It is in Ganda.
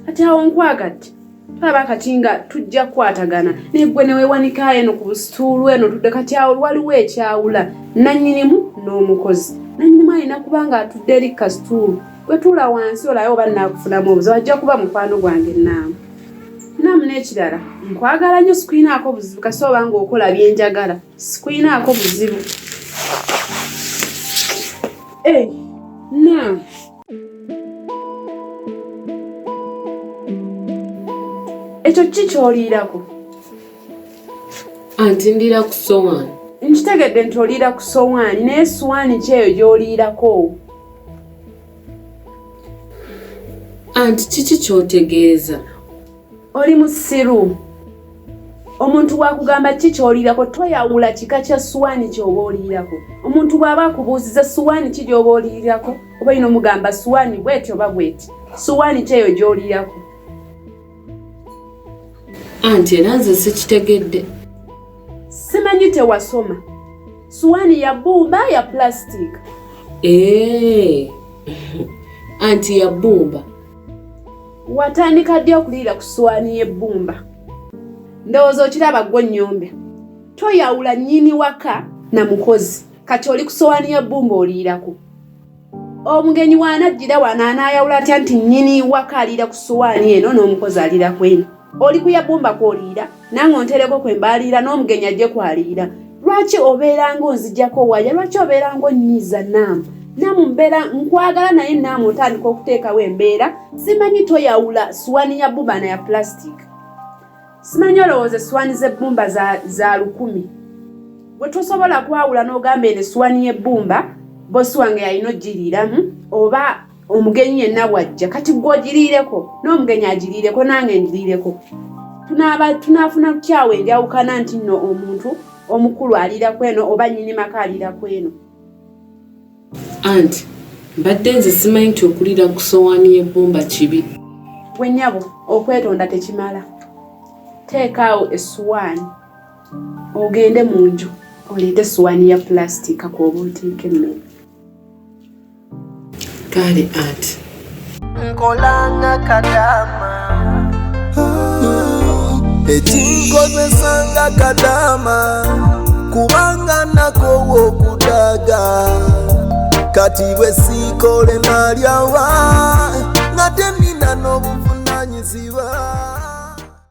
Kati awo nkwagati tulaba kati nga tujja kukwatagana negwe ne weewanika eno ku busituulu eno tudde kati awo waliwo ekyawula nannyinimu n'omukozi. Nannyinimu alina kubanga atudde eri kasituulu bwe tuula wansi olayo oba naakufunamu obuzibu ajja kuba mukwano gwange Naamu. Naamu n'ekirala nkwagala nnyo sikwinaako buzibu kasi oba ng'okola byenjagala sikwinaako buzibu. Naamu ekyo ki ky'oliirako? Anti ndira ku sowaani. Nkitegedde nti oliira ku sowaani naye sowaani ki eyo gy'oliirako? Anti kiki ky'otegeeza? Oli musiru. Omuntu bw'akugamba ki ky'oliirako toyawula kika kya sowaani ky'oba oliirako. Omuntu bw'aba akubuuziza sowaani ki gy'oba oliirako oba olina omugamba sowaani bw'eti oba bw'eti. Sowaani ki eyo gy'oliirako? Anti era nze sikitegedde. Simanyi tewasoma. Sowaani ya bbumba ya plastic. Anti ya bbumba. Watandika ddi okuliira ku sowaani y'ebbumba? Ndowooza okiraba ggwe nnyombe. Toyawula nnyini waka na mukozi. Kati oli ku sowaani y'ebbumba oliirako. Omugenyi w'anajjira wano anaayawula atya nti nnyini waka aliira ku sowaani eno n'omukozi aliira ku eno. Oli ku ya bbumba kw'oliira nange ontereko kwe mbaaliira n'omugenyi ajje kwaliira. Lwaki obeera ng'onzijjako waya? Lwaki obeera ng'onnyiiza Naamu? Naamu mbeera nkwagala naye Naamu otandika okuteekawo embeera. Simanyi toyawula sowaani ya bbumba na ya plastic. Simanyi olowooza sowaani z'ebbumba za 1,000. Bwe tosobola kwawula n'ogamba eno sowaani y'ebbumba bossi wange yalina ogiriiramu oba omugenyi yenna bw'ajja kati gw'ogiriireko n'omugenyi agiriireko nange ngiriireko. Tunaafuna kukyawa enjawukana nti nno omuntu omukulu aliira ku eno oba nnyini maka aliira ku eno. Anti mbadde nze simanyi nti okuliira ku sowaani y'ebbumba kibi. Bwe nnyabo okwetonda tekimala. Teekaawo essowaani ogende mu nju oleete sowaani ya pulastika kw'oba oteeka emmere. Kale anti. Nkolanga kadama ekinkozesanga kadama kubanga nako wokudaga kati bwe siikole nalyawa nga tenina n'obuvunanyizibwa.